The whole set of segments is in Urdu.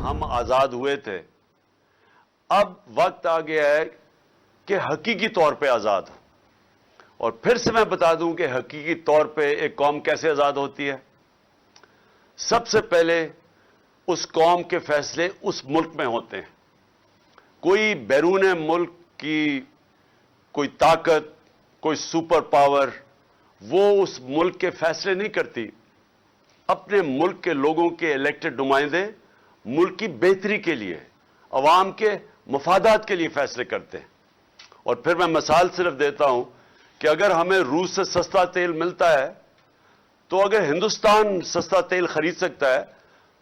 ہم آزاد ہوئے تھے، اب وقت آ گیا ہے کہ حقیقی طور پہ آزاد ہو۔ اور پھر سے میں بتا دوں کہ حقیقی طور پہ ایک قوم کیسے آزاد ہوتی ہے۔ سب سے پہلے اس قوم کے فیصلے اس ملک میں ہوتے ہیں۔ کوئی بیرون ملک کی کوئی طاقت، کوئی سپر پاور وہ اس ملک کے فیصلے نہیں کرتی۔ اپنے ملک کے لوگوں کے الیکٹڈ نمائندے ملک کی بہتری کے لیے، عوام کے مفادات کے لیے فیصلے کرتے ہیں۔ اور پھر میں مثال صرف دیتا ہوں کہ اگر ہمیں روس سے سستا تیل ملتا ہے تو اگر ہندوستان سستا تیل خرید سکتا ہے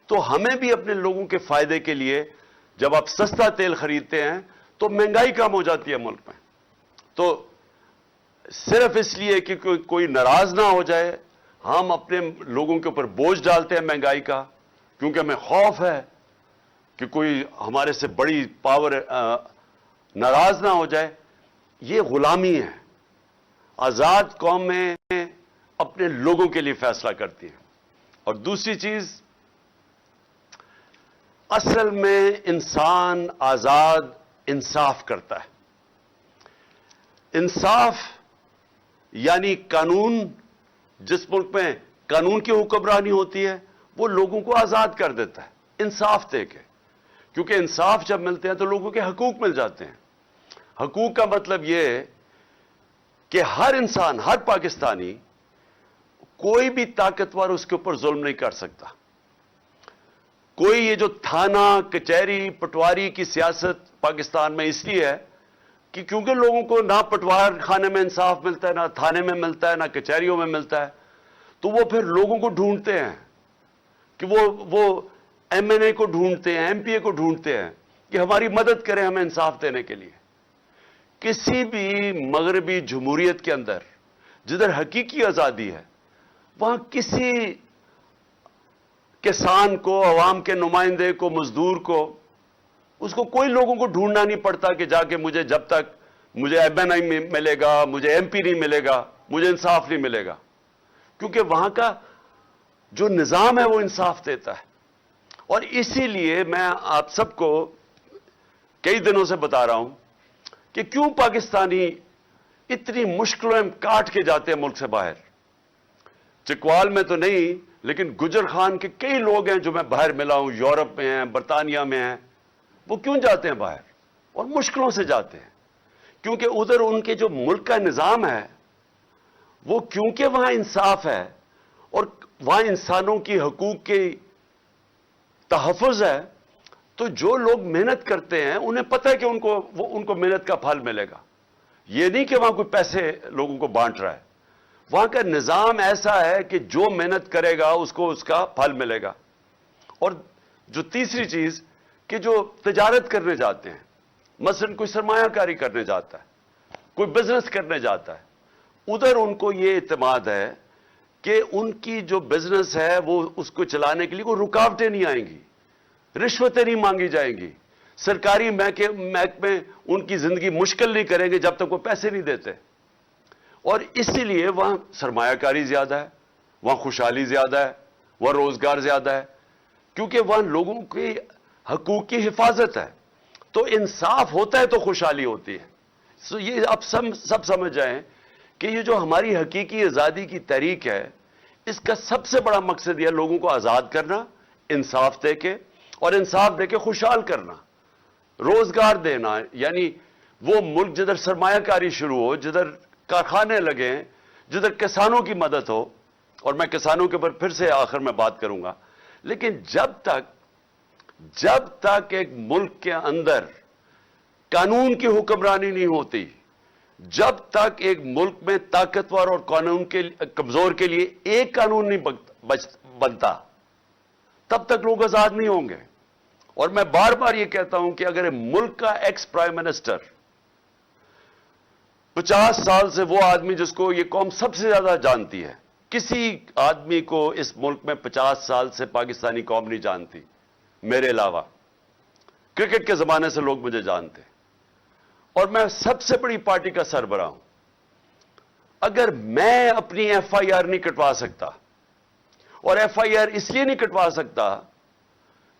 تو ہمیں بھی اپنے لوگوں کے فائدے کے لیے جب آپ سستا تیل خریدتے ہیں تو مہنگائی کم ہو جاتی ہے ملک میں۔ تو صرف اس لیے کہ کوئی ناراض نہ ہو جائے ہم اپنے لوگوں کے اوپر بوجھ ڈالتے ہیں مہنگائی کا، کیونکہ ہمیں خوف ہے کہ کوئی ہمارے سے بڑی پاور ناراض نہ ہو جائے۔ یہ غلامی ہے۔ آزاد قومیں اپنے لوگوں کے لیے فیصلہ کرتی ہیں۔ اور دوسری چیز، اصل میں انسان آزاد انصاف کرتا ہے۔ انصاف یعنی قانون، جس ملک میں قانون کی حکمرانی ہوتی ہے وہ لوگوں کو آزاد کر دیتا ہے انصاف دے کے، کیونکہ انصاف جب ملتے ہیں تو لوگوں کے حقوق مل جاتے ہیں۔ حقوق کا مطلب یہ ہے کہ ہر انسان، ہر پاکستانی، کوئی بھی طاقتور اس کے اوپر ظلم نہیں کر سکتا۔ کوئی یہ جو تھانہ، کچہری، پٹواری کی سیاست پاکستان میں اس لیے ہے کہ کیونکہ لوگوں کو نہ پٹوار خانے میں انصاف ملتا ہے، نہ تھانے میں ملتا ہے، نہ کچہریوں میں ملتا ہے، تو وہ پھر لوگوں کو ڈھونڈتے ہیں کہ وہ ایم این اے کو ڈھونڈتے ہیں، ایم پی اے کو ڈھونڈتے ہیں کہ ہماری مدد کریں ہمیں انصاف دینے کے لیے۔ کسی بھی مغربی جمہوریت کے اندر جدھر حقیقی آزادی ہے وہاں کسی کسان کو، عوام کے نمائندے کو، مزدور کو، اس کو کوئی لوگوں کو ڈھونڈنا نہیں پڑتا کہ جا کے مجھے جب تک مجھے ایم این اے ملے گا، مجھے ایم پی نہیں ملے گا، مجھے انصاف نہیں ملے گا، کیونکہ وہاں کا جو نظام ہے وہ انصاف دیتا ہے۔ اور اسی لیے میں آپ سب کو کئی دنوں سے بتا رہا ہوں کہ کیوں پاکستانی اتنی مشکلیں کاٹ کے جاتے ہیں ملک سے باہر۔ چکوال میں تو نہیں، لیکن گجر خان کے کئی لوگ ہیں جو میں باہر ملا ہوں، یورپ میں ہیں، برطانیہ میں ہیں، وہ کیوں جاتے ہیں باہر؟ اور مشکلوں سے جاتے ہیں، کیونکہ ادھر ان کے جو ملک کا نظام ہے وہ کیونکہ وہاں انصاف ہے اور وہاں انسانوں کی حقوق کی تحفظ ہے، تو جو لوگ محنت کرتے ہیں انہیں پتہ ہے کہ ان کو محنت کا پھل ملے گا۔ یہ نہیں کہ وہاں کوئی پیسے لوگوں کو بانٹ رہا ہے، وہاں کا نظام ایسا ہے کہ جو محنت کرے گا اس کو اس کا پھل ملے گا۔ اور جو تیسری چیز کہ جو تجارت کرنے جاتے ہیں، مثلا کوئی سرمایہ کاری کرنے جاتا ہے، کوئی بزنس کرنے جاتا ہے، ادھر ان کو یہ اعتماد ہے کہ ان کی جو بزنس ہے وہ اس کو چلانے کے لیے کوئی رکاوٹیں نہیں آئیں گی، رشوتیں نہیں مانگی جائیں گی، سرکاری محکمے ان کی زندگی مشکل نہیں کریں گے جب تک وہ پیسے نہیں دیتے۔ اور اسی لیے وہاں سرمایہ کاری زیادہ ہے، وہاں خوشحالی زیادہ ہے، وہاں روزگار زیادہ ہے، کیونکہ وہاں لوگوں کی حقوق کی حفاظت ہے۔ تو انصاف ہوتا ہے تو خوشحالی ہوتی ہے۔ یہ اب سب سمجھ جائیں کہ یہ جو ہماری حقیقی آزادی کی تحریک ہے، اس کا سب سے بڑا مقصد یہ لوگوں کو آزاد کرنا، انصاف دے کے، اور انصاف دے کے خوشحال کرنا، روزگار دینا، یعنی وہ ملک جدھر سرمایہ کاری شروع ہو، جدھر کارخانے لگیں، جدھر کسانوں کی مدد ہو۔ اور میں کسانوں کے اوپر پھر سے آخر میں بات کروں گا، لیکن جب تک ایک ملک کے اندر قانون کی حکمرانی نہیں ہوتی، جب تک ایک ملک میں طاقتور اور قانون کے کمزور کے لیے ایک قانون نہیں بنتا، تب تک لوگ آزاد نہیں ہوں گے۔ اور میں بار بار یہ کہتا ہوں کہ اگر ملک کا ایکس پرائم منسٹر 50 سال سے وہ آدمی جس کو یہ قوم سب سے زیادہ جانتی ہے، کسی آدمی کو اس ملک میں 50 سال سے پاکستانی قوم نہیں جانتی میرے علاوہ، کرکٹ کے زمانے سے لوگ مجھے جانتے ہیں، اور میں سب سے بڑی پارٹی کا سربراہ ہوں۔ اگر میں اپنی ایف آئی آر نہیں کٹوا سکتا، اور ایف آئی آر اس لیے نہیں کٹوا سکتا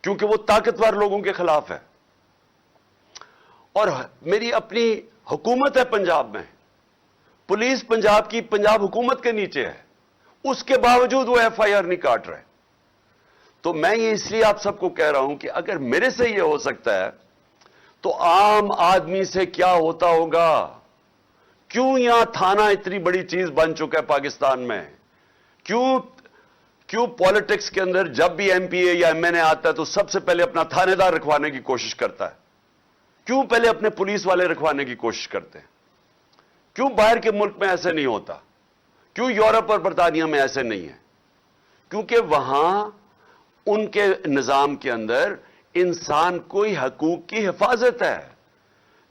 کیونکہ وہ طاقتور لوگوں کے خلاف ہے. اور میری اپنی حکومت ہے پنجاب میں, پولیس پنجاب کی پنجاب حکومت کے نیچے ہے, اس کے باوجود وہ ایف آئی آر نہیں کاٹ رہے. تو میں یہ اس لیے آپ سب کو کہہ رہا ہوں کہ اگر میرے سے یہ ہو سکتا ہے تو عام آدمی سے کیا ہوتا ہوگا. کیوں یہاں تھانہ اتنی بڑی چیز بن چکا ہے پاکستان میں؟ کیوں پالیٹکس کے اندر جب بھی ایم پی اے یا ایم این اے آتا ہے تو سب سے پہلے اپنا تھانے دار رکھوانے کی کوشش کرتا ہے؟ کیوں پہلے اپنے پولیس والے رکھوانے کی کوشش کرتے ہیں؟ کیوں باہر کے ملک میں ایسے نہیں ہوتا؟ کیوں یورپ اور برطانیہ میں ایسے نہیں ہے؟ کیونکہ وہاں ان کے نظام کے اندر انسان کو ہی حقوق کی حفاظت ہے.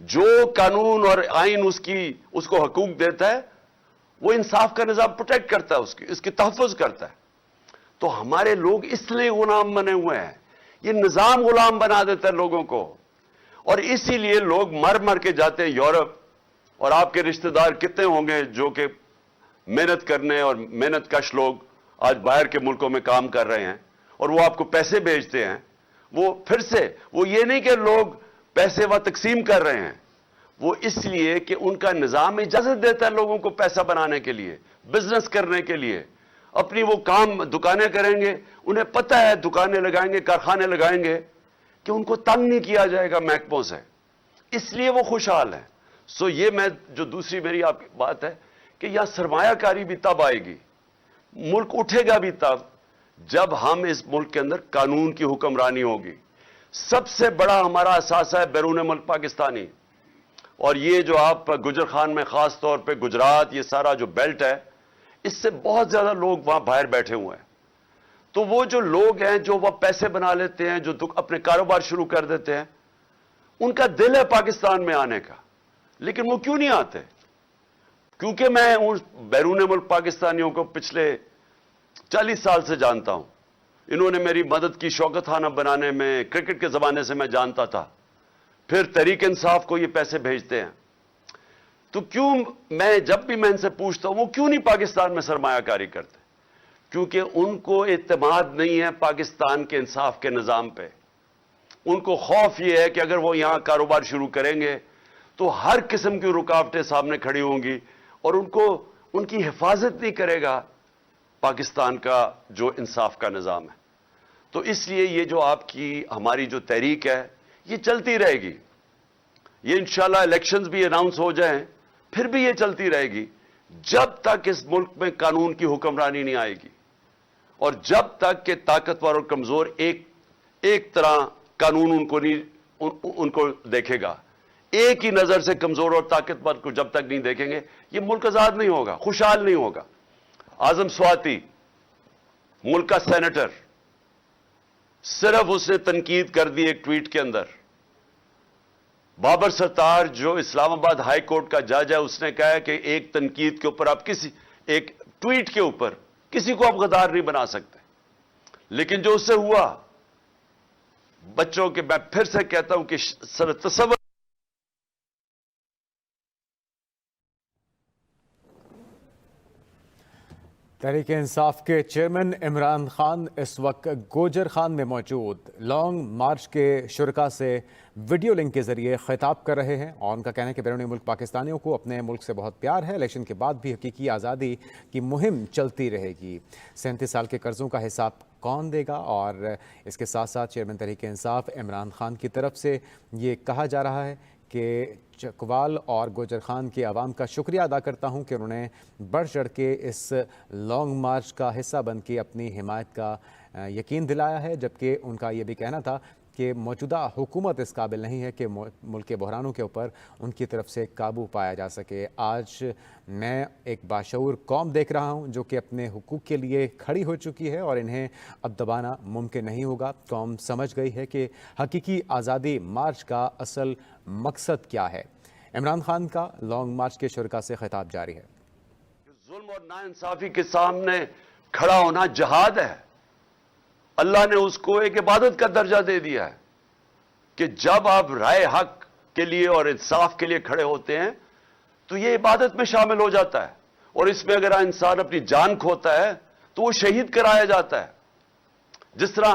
جو قانون اور آئین اس کو حقوق دیتا ہے وہ انصاف کا نظام پروٹیکٹ کرتا ہے, اس کی تحفظ کرتا ہے. تو ہمارے لوگ اس لیے غلام بنے ہوئے ہیں. یہ نظام غلام بنا دیتا ہے لوگوں کو, اور اسی لیے لوگ مر کے جاتے ہیں یورپ. اور آپ کے رشتہ دار کتنے ہوں گے جو کہ محنت کرنے اور محنت کش لوگ آج باہر کے ملکوں میں کام کر رہے ہیں, اور وہ آپ کو پیسے بھیجتے ہیں. وہ پھر سے وہ یہ نہیں کہ لوگ پیسے وہ تقسیم کر رہے ہیں, وہ اس لیے کہ ان کا نظام اجازت دیتا ہے لوگوں کو پیسہ بنانے کے لیے, بزنس کرنے کے لیے. اپنی وہ کام دکانیں کریں گے, انہیں پتہ ہے دکانیں لگائیں گے, کارخانے لگائیں گے کہ ان کو تنگ نہیں کیا جائے گا محکموں سے, اس لیے وہ خوشحال ہیں. سو یہ میں جو دوسری میری آپ کی بات ہے کہ یہاں سرمایہ کاری بھی تب آئے گی, ملک اٹھے گا بھی تب جب ہم اس ملک کے اندر قانون کی حکمرانی ہوگی. سب سے بڑا ہمارا اثاثہ ہے بیرون ملک پاکستانی. اور یہ جو آپ گجر خان میں خاص طور پہ گجرات, یہ سارا جو بیلٹ ہے, اس سے بہت زیادہ لوگ وہاں باہر بیٹھے ہوئے ہیں. تو وہ جو لوگ ہیں جو وہ پیسے بنا لیتے ہیں, جو اپنے کاروبار شروع کر دیتے ہیں, ان کا دل ہے پاکستان میں آنے کا, لیکن وہ کیوں نہیں آتے؟ کیونکہ میں ان بیرون ملک پاکستانیوں کو پچھلے 40 سال سے جانتا ہوں. انہوں نے میری مدد کی شوکت خانہ بنانے میں, کرکٹ کے زمانے سے میں جانتا تھا. پھر تحریک انصاف کو یہ پیسے بھیجتے ہیں. تو کیوں میں جب بھی میں ان سے پوچھتا ہوں وہ کیوں نہیں پاکستان میں سرمایہ کاری کرتے؟ کیونکہ ان کو اعتماد نہیں ہے پاکستان کے انصاف کے نظام پہ. ان کو خوف یہ ہے کہ اگر وہ یہاں کاروبار شروع کریں گے تو ہر قسم کی رکاوٹیں سامنے کھڑی ہوں گی, اور ان کی حفاظت نہیں کرے گا پاکستان کا جو انصاف کا نظام ہے. تو اس لیے یہ جو آپ کی ہماری جو تحریک ہے یہ چلتی رہے گی. یہ انشاءاللہ الیکشنز بھی اناؤنس ہو جائیں پھر بھی یہ چلتی رہے گی جب تک اس ملک میں قانون کی حکمرانی نہیں آئے گی, اور جب تک کہ طاقتور اور کمزور ایک طرح قانون ان کو دیکھے گا. ایک ہی نظر سے کمزور اور طاقتور کو جب تک نہیں دیکھیں گے یہ ملک آزاد نہیں ہوگا, خوشحال نہیں ہوگا. اعظم سواتی ملک کا سینیٹر, صرف اس نے تنقید کر دی ایک ٹویٹ کے اندر. بابر ستار جو اسلام آباد ہائی کورٹ کا جج ہے, اس نے کہا ہے کہ ایک تنقید کے اوپر آپ ایک ٹویٹ کے اوپر کسی کو آپ غدار نہیں بنا سکتے. لیکن جو اس سے ہوا, بچوں کے, میں پھر سے کہتا ہوں کہ تصور تحریک انصاف کے چیئرمین عمران خان اس وقت گوجر خان میں موجود لانگ مارچ کے شرکاء سے ویڈیو لنک کے ذریعے خطاب کر رہے ہیں, اور ان کا کہنا ہے کہ بیرون ملک پاکستانیوں کو اپنے ملک سے بہت پیار ہے. الیکشن کے بعد بھی حقیقی آزادی کی مہم چلتی رہے گی. 37 سال کے قرضوں کا حساب کون دے گا؟ اور اس کے ساتھ ساتھ چیئرمین تحریک انصاف عمران خان کی طرف سے یہ کہا جا رہا ہے کہ چکوال اور گوجر خان کے عوام کا شکریہ ادا کرتا ہوں کہ انہوں نے بڑھ چڑھ کے اس لانگ مارچ کا حصہ بن کے اپنی حمایت کا یقین دلایا ہے. جبکہ ان کا یہ بھی کہنا تھا کہ موجودہ حکومت اس قابل نہیں ہے کہ ملک کے بحرانوں کے اوپر ان کی طرف سے قابو پایا جا سکے. آج میں ایک باشعور قوم دیکھ رہا ہوں جو کہ اپنے حقوق کے لیے کھڑی ہو چکی ہے, اور انہیں اب دبانا ممکن نہیں ہوگا. قوم سمجھ گئی ہے کہ حقیقی آزادی مارچ کا اصل مقصد کیا ہے. عمران خان کا لانگ مارچ کے شرکاء سے خطاب جاری ہے. ظلم اور ناانصافی کے سامنے کھڑا ہونا جہاد ہے. اللہ نے اس کو ایک عبادت کا درجہ دے دیا ہے کہ جب آپ رائے حق کے لیے اور انصاف کے لیے کھڑے ہوتے ہیں تو یہ عبادت میں شامل ہو جاتا ہے. اور اس میں اگر انسان اپنی جان کھوتا ہے تو وہ شہید کرایا جاتا ہے. جس طرح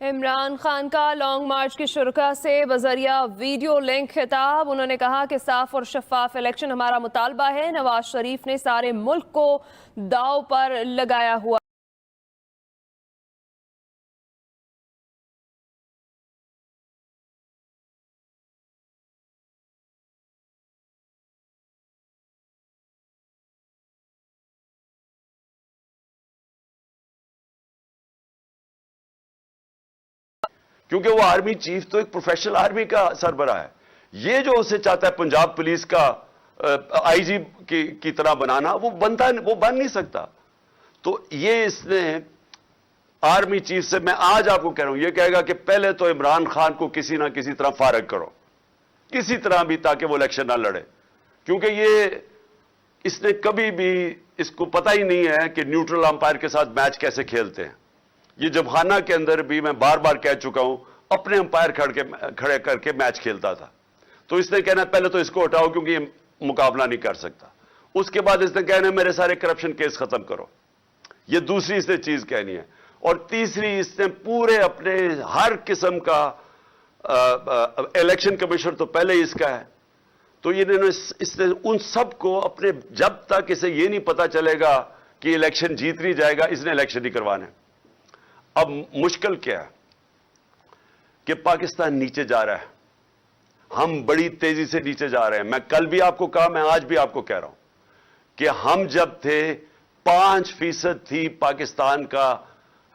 عمران خان کا لانگ مارچ کے شرکا سے بذریعہ ویڈیو لنک خطاب. انہوں نے کہا کہ صاف اور شفاف الیکشن ہمارا مطالبہ ہے. نواز شریف نے سارے ملک کو داؤ پر لگایا ہوا. کیونکہ وہ آرمی چیف تو ایک پروفیشنل آرمی کا سربراہ ہے. یہ جو اسے چاہتا ہے پنجاب پولیس کا آئی جی کی طرح بنانا، وہ بن نہیں سکتا. تو یہ اس نے آرمی چیف سے، میں آج آپ کو کہہ رہا ہوں، یہ کہے گا کہ پہلے تو عمران خان کو کسی نہ کسی طرح فارغ کرو، کسی طرح بھی، تاکہ وہ الیکشن نہ لڑے. کیونکہ اس نے کبھی بھی، اس کو پتہ ہی نہیں ہے کہ نیوٹرل امپائر کے ساتھ میچ کیسے کھیلتے ہیں. یہ جمخانہ کے اندر بھی میں بار بار کہہ چکا ہوں، اپنے امپائر کھڑے کر کے میچ کھیلتا تھا. تو اس نے کہنا پہلے تو اس کو ہٹاؤ کیونکہ یہ مقابلہ نہیں کر سکتا. اس کے بعد اس نے کہنا میرے سارے کرپشن کیس ختم کرو. یہ دوسری اس نے چیز کہنی ہے. اور تیسری، اس نے پورے اپنے ہر قسم کا الیکشن کمیشن تو پہلے ہی اس کا ہے. تو اس نے ان سب کو اپنے، جب تک اسے یہ نہیں پتا چلے گا کہ الیکشن جیت نہیں جائے گا، اس نے الیکشن نہیں کروانے. اب مشکل کیا ہے کہ پاکستان نیچے جا رہا ہے. ہم بڑی تیزی سے نیچے جا رہے ہیں. میں کل بھی آپ کو کہا، میں آج بھی آپ کو کہہ رہا ہوں کہ ہم جب تھے 5% تھی پاکستان کا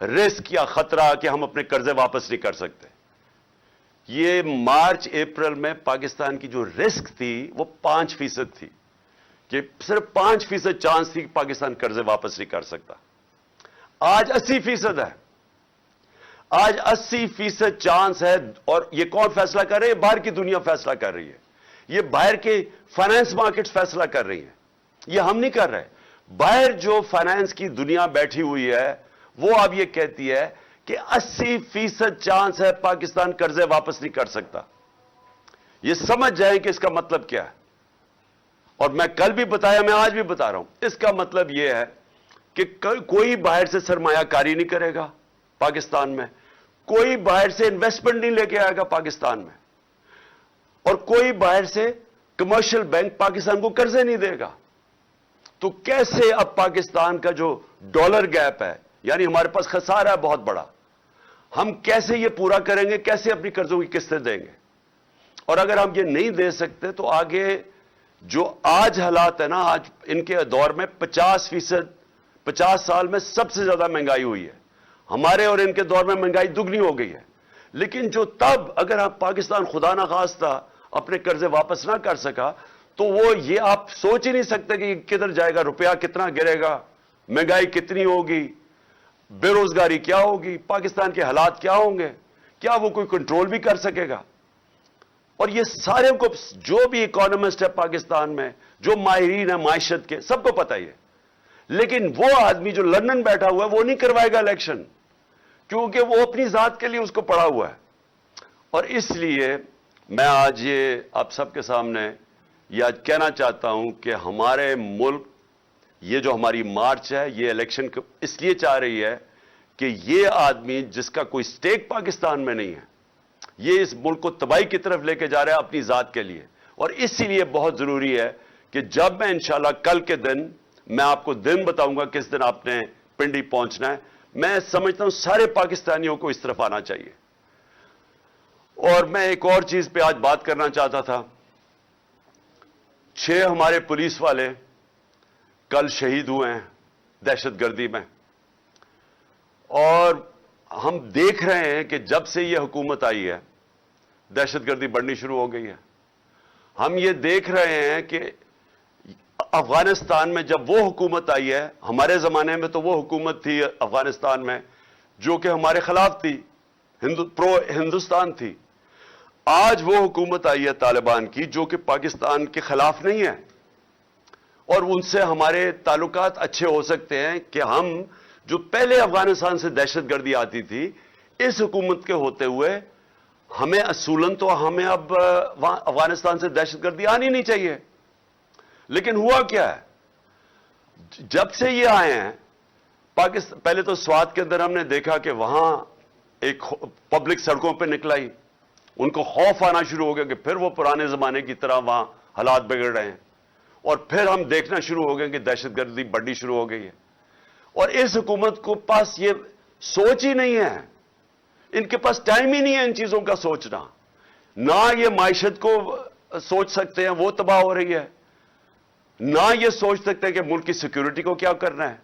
رسک یا خطرہ کہ ہم اپنے قرضے واپس نہیں کر سکتے. یہ مارچ اپریل میں پاکستان کی جو رسک تھی وہ 5% تھی، کہ صرف 5% چانس تھی کہ پاکستان قرضے واپس نہیں کر سکتا. آج 80% ہے. آج 80% چانس ہے. اور یہ کون فیصلہ کر رہے ہیں؟ باہر کی دنیا فیصلہ کر رہی ہے. یہ باہر کے فائنانس مارکیٹ فیصلہ کر رہی ہیں. یہ ہم نہیں کر رہے. باہر جو فائنانس کی دنیا بیٹھی ہوئی ہے وہ اب یہ کہتی ہے کہ 80% چانس ہے پاکستان قرضے واپس نہیں کر سکتا. یہ سمجھ جائیں کہ اس کا مطلب کیا ہے. اور میں کل بھی بتایا، میں آج بھی بتا رہا ہوں، اس کا مطلب یہ ہے کہ کوئی باہر سے سرمایہ کاری نہیں کرے گا پاکستان میں، کوئی باہر سے انویسٹمنٹ نہیں لے کے آئے گا پاکستان میں، اور کوئی باہر سے کمرشل بینک پاکستان کو قرضے نہیں دے گا. تو کیسے اب پاکستان کا جو ڈالر گیپ ہے، یعنی ہمارے پاس خسارہ ہے بہت بڑا، ہم کیسے یہ پورا کریں گے؟ کیسے اپنی قرضوں کی قسطیں دیں گے؟ اور اگر ہم یہ نہیں دے سکتے تو آگے جو آج حالات ہے نا، آج ان کے دور میں 50 سال میں سب سے زیادہ مہنگائی ہوئی ہے. ہمارے اور ان کے دور میں مہنگائی دگنی ہو گئی ہے. لیکن جو تب اگر آپ پاکستان خدا نخواستہ اپنے قرضے واپس نہ کر سکا تو وہ یہ آپ سوچ ہی نہیں سکتے کہ کدھر جائے گا، روپیہ کتنا گرے گا، مہنگائی کتنی ہوگی، بے روزگاری کیا ہوگی، پاکستان کے حالات کیا ہوں گے، کیا وہ کوئی کنٹرول بھی کر سکے گا. اور یہ سارے کو، جو بھی اکانومسٹ ہے پاکستان میں، جو ماہرین ہیں معیشت کے، سب کو پتہ ہی ہے. لیکن وہ آدمی جو لندن بیٹھا ہوا ہے وہ نہیں کروائے گا الیکشن، کیونکہ وہ اپنی ذات کے لیے اس کو پڑا ہوا ہے. اور اس لیے میں آج یہ آپ سب کے سامنے یہ آج کہنا چاہتا ہوں کہ ہمارے ملک، یہ جو ہماری مارچ ہے، یہ الیکشن اس لیے چاہ رہی ہے کہ یہ آدمی جس کا کوئی سٹیک پاکستان میں نہیں ہے، یہ اس ملک کو تباہی کی طرف لے کے جا رہا ہے اپنی ذات کے لیے. اور اسی لیے بہت ضروری ہے کہ جب میں انشاءاللہ کل کے دن، میں آپ کو دن بتاؤں گا کس دن آپ نے پنڈی پہنچنا ہے، میں سمجھتا ہوں سارے پاکستانیوں کو اس طرف آنا چاہیے. اور میں ایک اور چیز پہ آج بات کرنا چاہتا تھا. 6 ہمارے پولیس والے کل شہید ہوئے ہیں دہشت گردی میں. اور ہم دیکھ رہے ہیں کہ جب سے یہ حکومت آئی ہے دہشت گردی بڑھنی شروع ہو گئی ہے. ہم یہ دیکھ رہے ہیں کہ افغانستان میں جب وہ حکومت آئی ہے، ہمارے زمانے میں تو وہ حکومت تھی افغانستان میں جو کہ ہمارے خلاف تھی، پرو ہندوستان تھی. آج وہ حکومت آئی ہے طالبان کی جو کہ پاکستان کے خلاف نہیں ہے، اور ان سے ہمارے تعلقات اچھے ہو سکتے ہیں کہ ہم جو پہلے افغانستان سے دہشت گردی آتی تھی، اس حکومت کے ہوتے ہوئے ہمیں اصولاً تو ہمیں اب افغانستان سے دہشت گردی آنی نہیں چاہیے. لیکن ہوا کیا ہے، جب سے یہ آئے ہیں پاکستان، پہلے تو سوات کے اندر ہم نے دیکھا کہ وہاں ایک پبلک سڑکوں پہ نکلائی, ان کو خوف آنا شروع ہو گیا کہ پھر وہ پرانے زمانے کی طرح وہاں حالات بگڑ رہے ہیں, اور پھر ہم دیکھنا شروع ہو گئے کہ دہشت گردی بڑھنی شروع ہو گئی ہے. اور اس حکومت کو پاس یہ سوچ ہی نہیں ہے, ان کے پاس ٹائم ہی نہیں ہے ان چیزوں کا سوچنا. نہ یہ معیشت کو سوچ سکتے ہیں, وہ تباہ ہو رہی ہے, نہ یہ سوچ سکتے ہیں کہ ملک کی سیکیورٹی کو کیا کرنا ہے,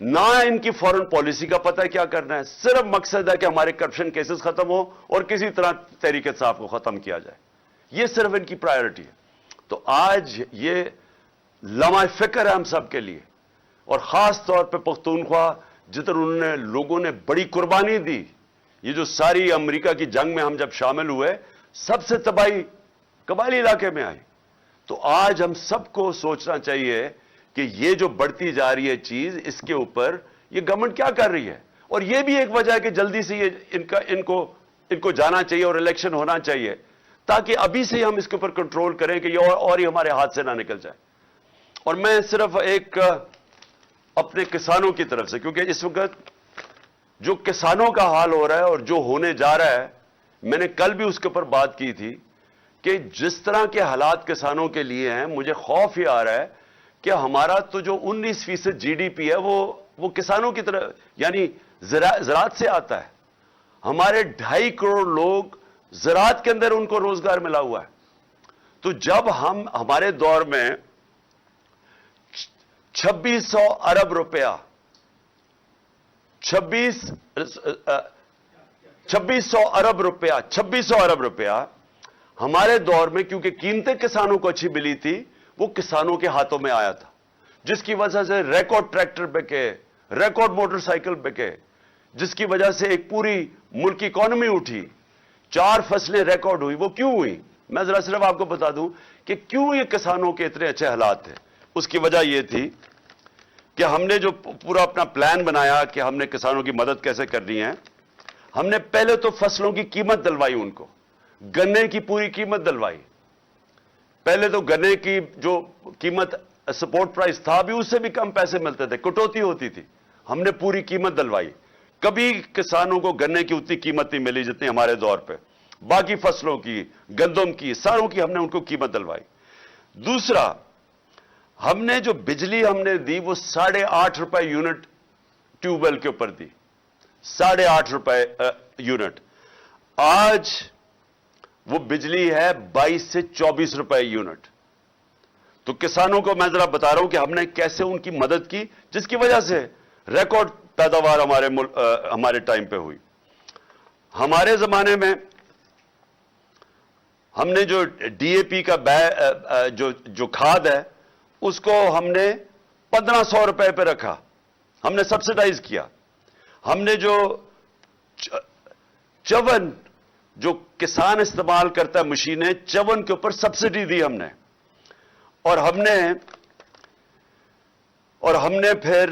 نہ ان کی فورن پالیسی کا پتہ ہے کیا کرنا ہے. صرف مقصد ہے کہ ہمارے کرپشن کیسز ختم ہو اور کسی طرح تحریک انصاف کو ختم کیا جائے. یہ صرف ان کی پرائیورٹی ہے. تو آج یہ لمحہ فکر ہے ہم سب کے لیے, اور خاص طور پہ پختونخوا جدھر انہوں نے لوگوں نے بڑی قربانی دی. یہ جو ساری امریکہ کی جنگ میں ہم جب شامل ہوئے, سب سے تباہی قبائلی علاقے میں آئی. تو آج ہم سب کو سوچنا چاہیے کہ یہ جو بڑھتی جا رہی ہے چیز, اس کے اوپر یہ گورنمنٹ کیا کر رہی ہے. اور یہ بھی ایک وجہ ہے کہ جلدی سے یہ ان کو جانا چاہیے اور الیکشن ہونا چاہیے, تاکہ ابھی سے ہم اس کے اوپر کنٹرول کریں کہ یہ اور ہی ہمارے ہاتھ سے نہ نکل جائے. اور میں صرف ایک اپنے کسانوں کی طرف سے, کیونکہ اس وقت جو کسانوں کا حال ہو رہا ہے اور جو ہونے جا رہا ہے, میں نے کل بھی اس کے اوپر بات کی تھی کہ جس طرح کے حالات کسانوں کے لیے ہیں, مجھے خوف یہ آ رہا ہے کہ ہمارا تو جو 19% جی ڈی پی ہے وہ کسانوں کی طرف یعنی زراعت سے آتا ہے. ہمارے 2.5 کروڑ لوگ زراعت کے اندر ان کو روزگار ملا ہوا ہے. تو جب ہمارے دور میں 2600 ارب روپیہ 2600 ارب روپیہ ہمارے دور میں, کیونکہ قیمتیں کسانوں کو اچھی ملی تھی, وہ کسانوں کے ہاتھوں میں آیا تھا, جس کی وجہ سے ریکارڈ ٹریکٹر بکے, ریکارڈ موٹر سائیکل بکے, جس کی وجہ سے ایک پوری ملک کی اکانومی اٹھی, 4 فصلیں ریکارڈ ہوئی. وہ کیوں ہوئی؟ میں ذرا صرف آپ کو بتا دوں کہ کیوں یہ کسانوں کے اتنے اچھے حالات تھے. اس کی وجہ یہ تھی کہ ہم نے جو پورا اپنا پلان بنایا کہ ہم نے کسانوں کی مدد کیسے کرنی ہے, ہم نے پہلے تو فصلوں کی قیمت دلوائی, ان کو گنے کی پوری قیمت دلوائی. پہلے تو گنے کی جو قیمت سپورٹ پرائس تھا بھی اس سے بھی کم پیسے ملتے تھے, کٹوتی ہوتی تھی. ہم نے پوری قیمت دلوائی. کبھی کسانوں کو گنے کی اتنی قیمت نہیں ملی جتنی ہمارے دور پہ. باقی فصلوں کی, گندم کی, ساروں کی ہم نے ان کو قیمت دلوائی. دوسرا, ہم نے جو بجلی ہم نے دی وہ 8.5 روپے یونٹ ٹیوب ویل کے اوپر دی, 8.5 روپے یونٹ. آج وہ بجلی ہے 22 سے 24 روپے یونٹ. تو کسانوں کو میں ذرا بتا رہا ہوں کہ ہم نے کیسے ان کی مدد کی, جس کی وجہ سے ریکارڈ پیداوار ہمارے ٹائم پہ ہوئی. ہمارے زمانے میں ہم نے جو ڈی اے پی کا جو کھاد ہے اس کو ہم نے 1500 روپے پہ رکھا, ہم نے سبسڈائز کیا. ہم نے جو چون جو کسان استعمال کرتا ہے مشینیں, چون کے اوپر سبسڈی دی ہم نے. اور ہم نے پھر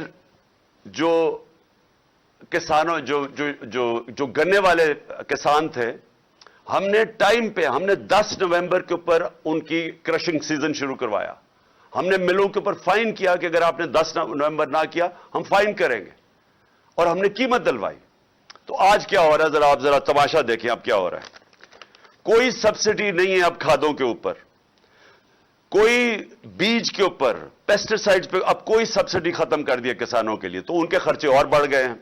جو کسانوں جو گنے والے کسان تھے, ہم نے ٹائم پہ, ہم نے 10 نومبر کے اوپر ان کی کرشنگ سیزن شروع کروایا. ہم نے ملوں کے اوپر فائن کیا کہ اگر آپ نے 10 نومبر نہ کیا ہم فائن کریں گے, اور ہم نے قیمت دلوائی. تو آج کیا ہو رہا ہے, آپ ذرا تماشا دیکھیں اب کیا ہو رہا ہے. کوئی سبسڈی نہیں ہے اب کھادوں کے اوپر, کوئی بیج کے اوپر, پیسٹیسائڈز پہ اب کوئی سبسڈی ختم کر دیا کسانوں کے لیے. تو ان کے خرچے اور بڑھ گئے ہیں.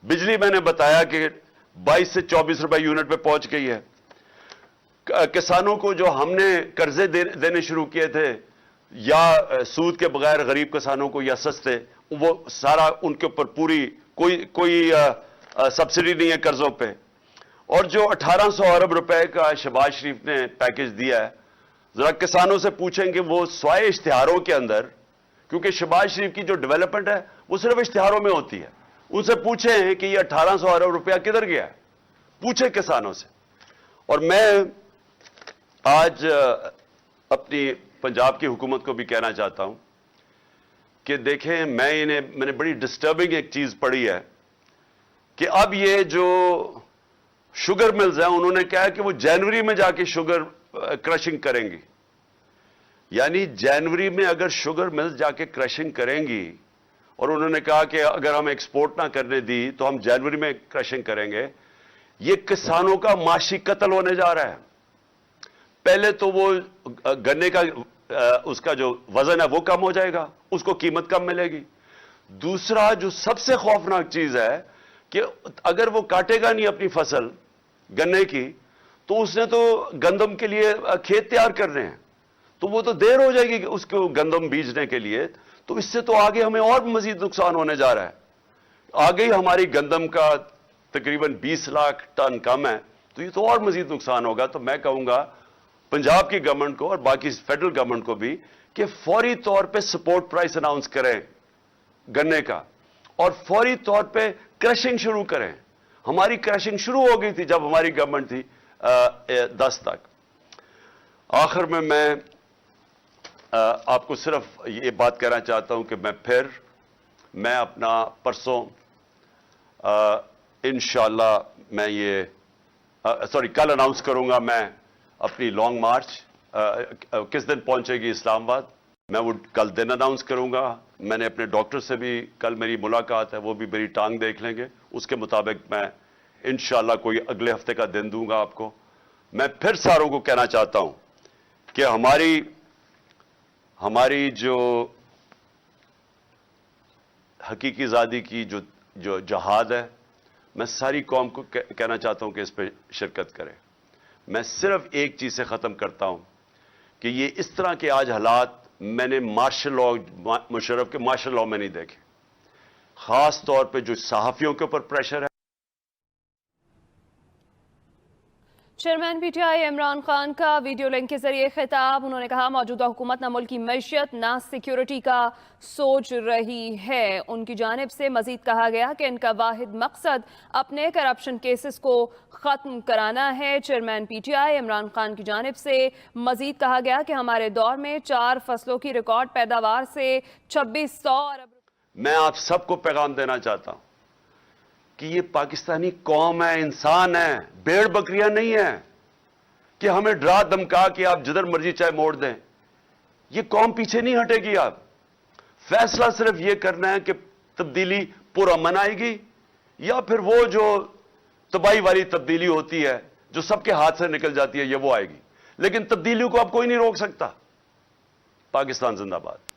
بجلی میں نے بتایا کہ 22 سے 24 روپے یونٹ پہ پہنچ گئی ہے. کسانوں کو جو ہم نے قرضے دینے شروع کیے تھے, یا سود کے بغیر غریب کسانوں کو یا سستے, وہ سارا ان کے اوپر پوری کوئی سبسڈی نہیں ہے قرضوں پہ. اور جو 1800 ارب روپے کا شہباز شریف نے پیکج دیا ہے, ذرا کسانوں سے پوچھیں کہ وہ سوائے اشتہاروں کے اندر, کیونکہ شہباز شریف کی جو ڈیولپمنٹ ہے وہ صرف اشتہاروں میں ہوتی ہے, ان سے پوچھیں کہ یہ 1800 ارب روپیہ کدھر گیا ہے, پوچھیں کسانوں سے. اور میں آج اپنی پنجاب کی حکومت کو بھی کہنا چاہتا ہوں کہ دیکھیں, میں نے بڑی ڈسٹربنگ ایک چیز پڑھی ہے کہ اب یہ جو شوگر ملز ہیں, انہوں نے کہا کہ وہ جنوری میں جا کے شوگر کرشنگ کریں گی. یعنی جنوری میں اگر شوگر ملز جا کے کرشنگ کریں گی اور انہوں نے کہا کہ اگر ہم ایکسپورٹ نہ کرنے دی تو ہم جنوری میں کرشنگ کریں گے. یہ کسانوں کا معاشی قتل ہونے جا رہا ہے. پہلے تو وہ گنے کا اس کا جو وزن ہے وہ کم ہو جائے گا, اس کو قیمت کم ملے گی. دوسرا جو سب سے خوفناک چیز ہے کہ اگر وہ کاٹے گا نہیں اپنی فصل گنے کی, تو اس نے تو گندم کے لیے کھیت تیار کرنے ہیں, تو وہ تو دیر ہو جائے گی اس کو گندم بیجنے کے لیے. تو اس سے تو آگے ہمیں اور مزید نقصان ہونے جا رہا ہے. آگے ہی ہماری گندم کا تقریباً 20 لاکھ ٹن کم ہے, تو یہ تو اور مزید نقصان ہوگا. تو میں کہوں گا پنجاب کی گورنمنٹ کو اور باقی فیڈرل گورنمنٹ کو بھی کہ فوری طور پہ سپورٹ پرائس اناؤنس کریں گنے کا, اور فوری طور پہ کرشنگ شروع کریں. ہماری کرشنگ شروع ہو گئی تھی جب ہماری گورنمنٹ تھی 10 تک. آخر میں آپ کو صرف یہ بات کہنا چاہتا ہوں کہ میں اپنا پرسوں انشاءاللہ میں کل اناؤنس کروں گا میں اپنی لانگ مارچ کس دن پہنچے گی اسلام آباد. میں وہ کل دن اناؤنس کروں گا. میں نے اپنے ڈاکٹر سے بھی کل میری ملاقات ہے, وہ بھی میری ٹانگ دیکھ لیں گے. اس کے مطابق میں انشاءاللہ کوئی اگلے ہفتے کا دن دوں گا آپ کو. میں پھر ساروں کو کہنا چاہتا ہوں کہ ہماری جو حقیقی آزادی کی جو جہاد ہے, میں ساری قوم کو کہنا چاہتا ہوں کہ اس پہ شرکت کرے. میں صرف ایک چیز سے ختم کرتا ہوں کہ یہ اس طرح کے آج حالات میں نے مارشل لاء, مشرف کے مارشل لاء میں نہیں دیکھے. خاص طور پہ جو صحافیوں کے اوپر پریشر ہے. Chairman P T I Imran Khan کا ویڈیو لنک کے ذریعے خطاب. انہوں نے کہا موجودہ حکومت نہ ملک کی معیشت نہ سیکیورٹی کا سوچ رہی ہے. ان کی جانب سے مزید کہا گیا کہ ان کا واحد مقصد اپنے کرپشن کیسز کو ختم کرانا ہے. Chairman P T I Imran Khan کی جانب سے مزید کہا گیا کہ ہمارے دور میں 4 فصلوں کی ریکارڈ پیداوار سے 2600 ارب. میں آپ سب کو پیغام دینا چاہتا ہوں کہ یہ پاکستانی قوم ہے, انسان ہے, بھیڑ بکریاں نہیں ہیں کہ ہمیں ڈرا دھمکا کہ آپ جدھر مرضی چاہے موڑ دیں. یہ قوم پیچھے نہیں ہٹے گی. آپ فیصلہ صرف یہ کرنا ہے کہ تبدیلی پرامن آئے گی یا پھر وہ جو تباہی والی تبدیلی ہوتی ہے جو سب کے ہاتھ سے نکل جاتی ہے, یہ وہ آئے گی. لیکن تبدیلیوں کو اب کوئی نہیں روک سکتا. پاکستان زندہ باد.